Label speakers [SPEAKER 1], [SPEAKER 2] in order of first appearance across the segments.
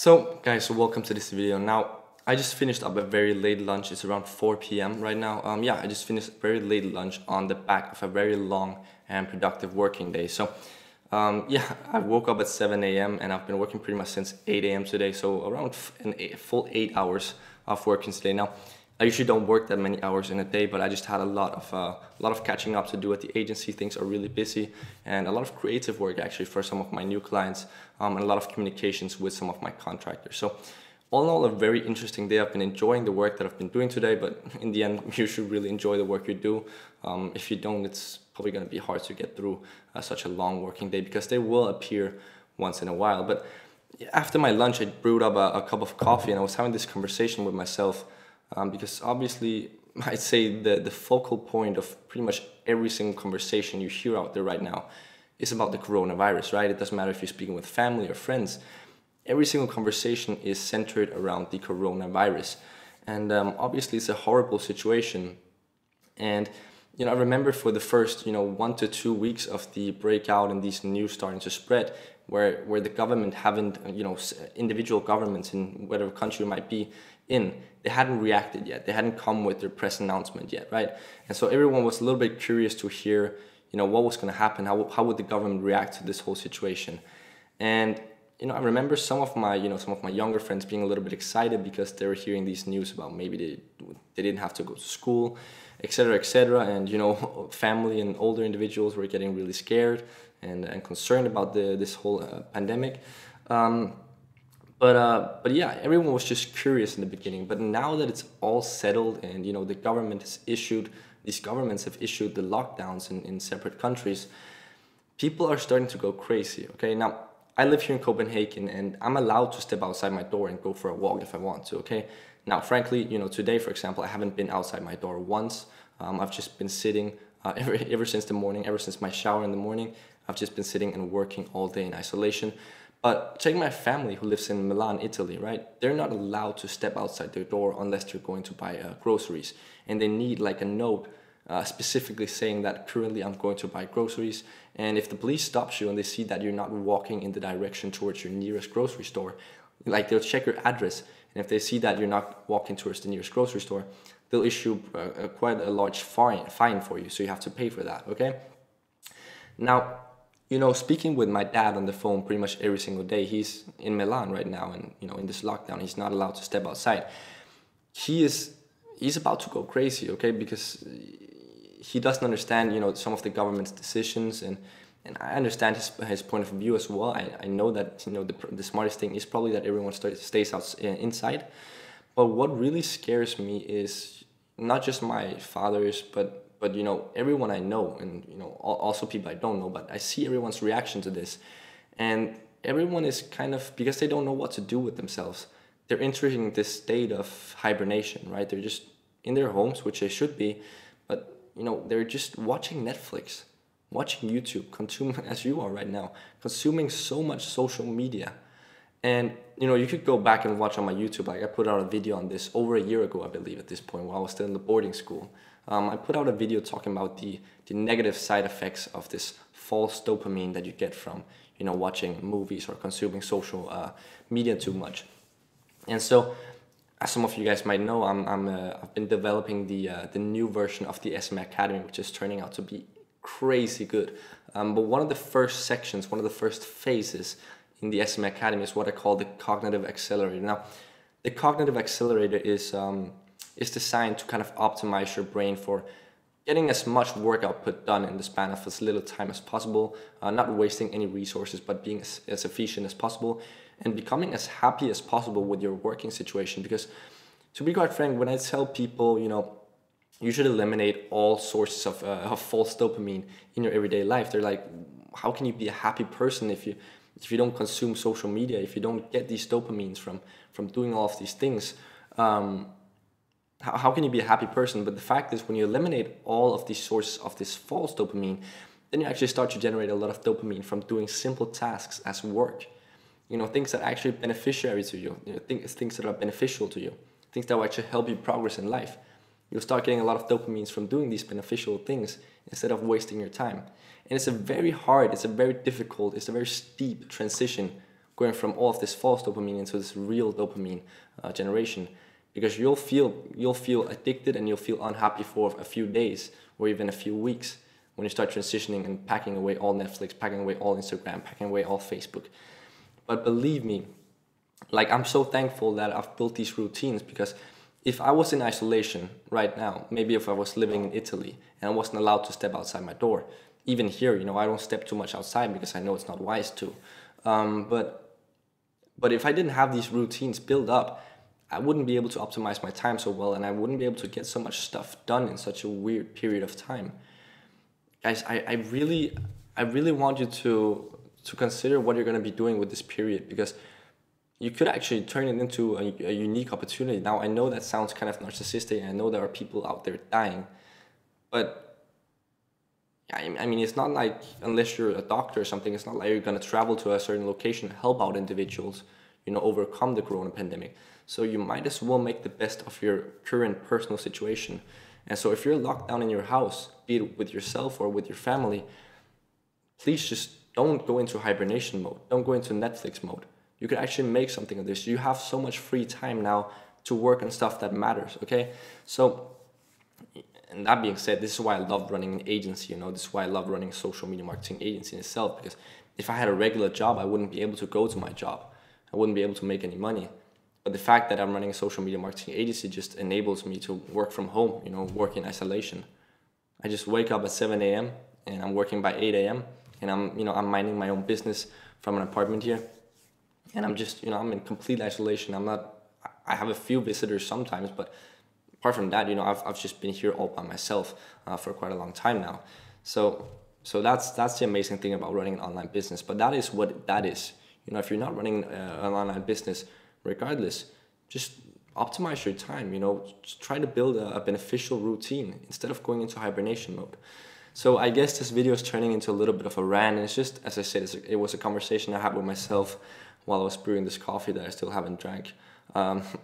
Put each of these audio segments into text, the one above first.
[SPEAKER 1] So guys, welcome to this video. Now, I just finished up a very late lunch. It's around 4 p.m. right now. Yeah, I just finished a very late lunch on the back of a very long and productive working day. So, yeah, I woke up at 7 a.m. and I've been working pretty much since 8 a.m. today. So around full 8 hours of working today. Now, I usually don't work that many hours in a day, but I just had a lot of catching up to do at the agency. Things are really busy, and a lot of creative work actually for some of my new clients, and a lot of communications with some of my contractors. So, all in all, a very interesting day. I've been enjoying the work that I've been doing today, but in the end, you should really enjoy the work you do. If you don't, it's probably going to be hard to get through such a long working day because they will appear once in a while. But after my lunch, I brewed up a cup of coffee, and I was having this conversation with myself. Because obviously, I'd say the focal point of pretty much every single conversation you hear out there right now is about the coronavirus, right? It doesn't matter if you're speaking with family or friends. Every single conversation is centered around the coronavirus. And obviously, it's a horrible situation. And, I remember for the first, 1 to 2 weeks of the breakout and these news starting to spread, where the government haven't, individual governments in whatever country it might be in, they hadn't reacted yet. They hadn't come with their press announcement yet, right? And so everyone was a little bit curious to hear, what was going to happen. How would the government react to this whole situation? And, I remember some of my younger friends being a little bit excited because they were hearing these news about maybe they didn't have to go to school, etc., etc. And, family and older individuals were getting really scared and concerned about this whole pandemic. But yeah, everyone was just curious in the beginning. But now that it's all settled and, these governments have issued the lockdowns in separate countries, people are starting to go crazy, okay? Now, I live here in Copenhagen and I'm allowed to step outside my door and go for a walk if I want to, okay? Now, frankly, today, for example, I haven't been outside my door once. I've just been sitting ever since the morning, ever since my shower in the morning. I've just been sitting and working all day in isolation. But check my family who lives in Milan, Italy, right? They're not allowed to step outside their door unless they're going to buy groceries. And they need like a note specifically saying that currently I'm going to buy groceries. And if the police stops you and they see that you're not walking in the direction towards your nearest grocery store, like they'll check your address. And if they see that you're not walking towards the nearest grocery store, they'll issue quite a large fine for you. So you have to pay for that, okay? Now, speaking with my dad on the phone pretty much every single day, he's in Milan right now and, in this lockdown, he's not allowed to step outside. He's about to go crazy, okay, because he doesn't understand, some of the government's decisions and I understand his point of view as well. I know that, the smartest thing is probably that everyone stays inside. But what really scares me is not just my father's, but everyone I know and, also people I don't know, but I see everyone's reaction to this. And everyone is kind of, because they don't know what to do with themselves, they're entering this state of hibernation, right? They're just in their homes, which they should be, but, they're just watching Netflix, watching YouTube, consuming, as you are right now, consuming so much social media. And, you could go back and watch on my YouTube. Like I put out a video on this over a year ago, I believe, at this point, while I was still in the boarding school. I put out a video talking about the negative side effects of this false dopamine that you get from, watching movies or consuming social media too much. And so, as some of you guys might know, I've been developing the new version of the SM Academy, which is turning out to be crazy good. But one of the first sections, one of the first phases in the SM Academy is what I call the cognitive accelerator. Now, the cognitive accelerator is designed to kind of optimize your brain for getting as much work output done in the span of as little time as possible, not wasting any resources, but being as efficient as possible and becoming as happy as possible with your working situation. Because to be quite frank, when I tell people, you should eliminate all sources of false dopamine in your everyday life, they're like, how can you be a happy person if you don't consume social media, if you don't get these dopamines from doing all of these things? How can you be a happy person? But the fact is, when you eliminate all of these sources of this false dopamine, then you actually start to generate a lot of dopamine from doing simple tasks as work. Things that are actually beneficiary to you, things that are beneficial to you, things that will actually help you progress in life. You'll start getting a lot of dopamines from doing these beneficial things instead of wasting your time. And it's a very difficult, it's a very steep transition going from all of this false dopamine into this real dopamine generation, because you'll feel addicted and you'll feel unhappy for a few days or even a few weeks when you start transitioning and packing away all Netflix, packing away all Instagram, packing away all Facebook. But believe me, like, I'm so thankful that I've built these routines, because if I was in isolation right now, maybe if I was living in Italy and I wasn't allowed to step outside my door, even here, I don't step too much outside because I know it's not wise to. But if I didn't have these routines built up, I wouldn't be able to optimize my time so well, and I wouldn't be able to get so much stuff done in such a weird period of time. Guys, I really want you to consider what you're going to be doing with this period, because you could actually turn it into a unique opportunity. Now, I know that sounds kind of narcissistic, and I know there are people out there dying, but I mean, it's not like, unless you're a doctor or something, it's not like you're going to travel to a certain location to help out individuals, overcome the corona pandemic. So you might as well make the best of your current personal situation. And so if you're locked down in your house, be it with yourself or with your family, please just don't go into hibernation mode. Don't go into Netflix mode. You can actually make something of this. You have so much free time now to work on stuff that matters, okay? So, and that being said, this is why I love running an agency, this is why I love running a social media marketing agency in itself, because if I had a regular job, I wouldn't be able to go to my job. I wouldn't be able to make any money. But the fact that I'm running a social media marketing agency just enables me to work from home, work in isolation. I just wake up at 7 a.m. and I'm working by 8 a.m. and I'm minding my own business from an apartment here. And I'm just, I'm in complete isolation. I have a few visitors sometimes, but apart from that, I've just been here all by myself for quite a long time now. So that's the amazing thing about running an online business. But that is what that is. If you're not running an online business, regardless, just optimize your time. Just try to build a beneficial routine instead of going into hibernation mode. So I guess this video is turning into a little bit of a rant. And it's just, as I said, it was a conversation I had with myself while I was brewing this coffee that I still haven't drank.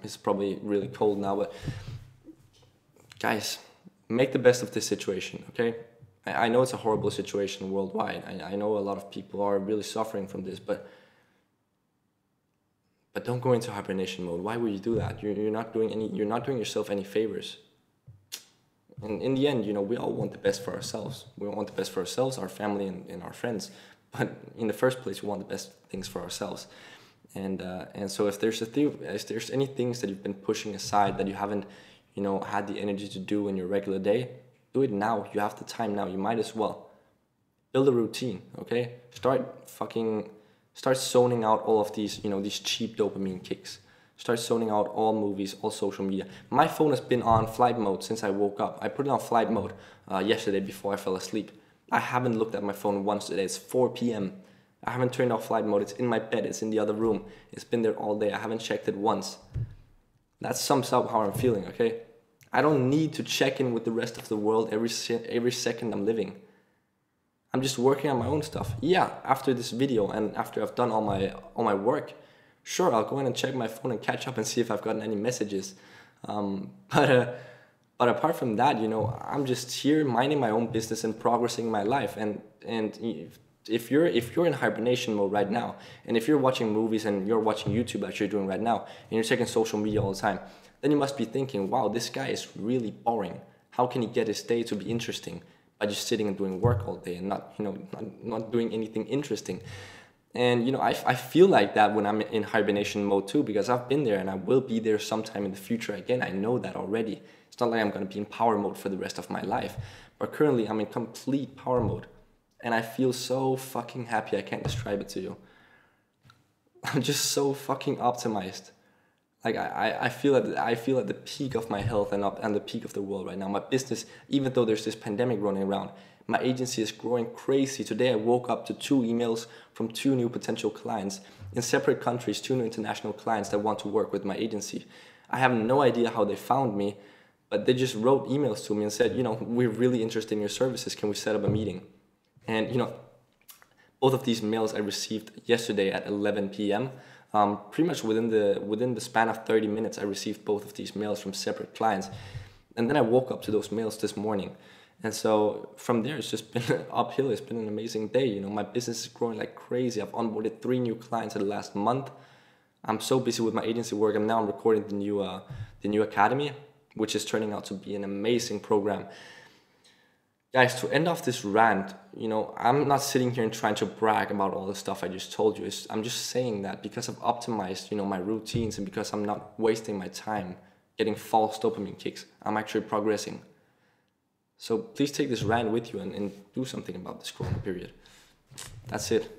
[SPEAKER 1] It's probably really cold now, but guys, make the best of this situation, okay? I know it's a horrible situation worldwide. I know a lot of people are really suffering from this, but don't go into hibernation mode. Why would you do that? You're not doing yourself any favors. And in the end, we all want the best for ourselves. We want the best for ourselves, our family, and our friends. But in the first place, we want the best things for ourselves. And so if there's any things that you've been pushing aside that you haven't, had the energy to do in your regular day, do it now. You have the time now. You might as well build a routine. Okay, start zoning out all of these, these cheap dopamine kicks. Start zoning out all movies, all social media. My phone has been on flight mode since I woke up. I put it on flight mode yesterday before I fell asleep. I haven't looked at my phone once today. It's 4 p.m. I haven't turned off flight mode. It's in my bed. It's in the other room. It's been there all day. I haven't checked it once. That sums up how I'm feeling, okay? I don't need to check in with the rest of the world every second I'm living. I'm just working on my own stuff. Yeah, after this video and after I've done all my work, sure, I'll go in and check my phone and catch up and see if I've gotten any messages. But apart from that, I'm just here minding my own business and progressing my life. And if you're in hibernation mode right now, and if you're watching movies and you're watching YouTube like you're doing right now, and you're checking social media all the time, then you must be thinking, wow, this guy is really boring. How can he get his day to be interesting by just sitting and doing work all day and not doing anything interesting? And I feel like that when I'm in hibernation mode too, because I've been there and I will be there sometime in the future again. I know that already. It's not like I'm going to be in power mode for the rest of my life, but currently I'm in complete power mode, and I feel so fucking happy. I can't describe it to you. I'm just so fucking optimized. Like I feel at the peak of my health and the peak of the world right now. My business, even though there's this pandemic running around, my agency is growing crazy. Today I woke up to 2 emails from 2 new potential clients in separate countries, 2 new international clients that want to work with my agency. I have no idea how they found me, but they just wrote emails to me and said, we're really interested in your services. Can we set up a meeting? And, both of these mails I received yesterday at 11 p.m. Pretty much within the span of 30 minutes, I received both of these mails from separate clients. And then I woke up to those mails this morning. And so from there, it's just been uphill. It's been an amazing day. You know, my business is growing like crazy. I've onboarded 3 new clients in the last month. I'm so busy with my agency work. I'm recording the new academy, which is turning out to be an amazing program. Guys, to end off this rant, you know, I'm not sitting here and trying to brag about all the stuff I just told you. I'm just saying that because I've optimized, you know, my routines, and because I'm not wasting my time getting false dopamine kicks, I'm actually progressing. So please take this rant with you and do something about this corona period. That's it.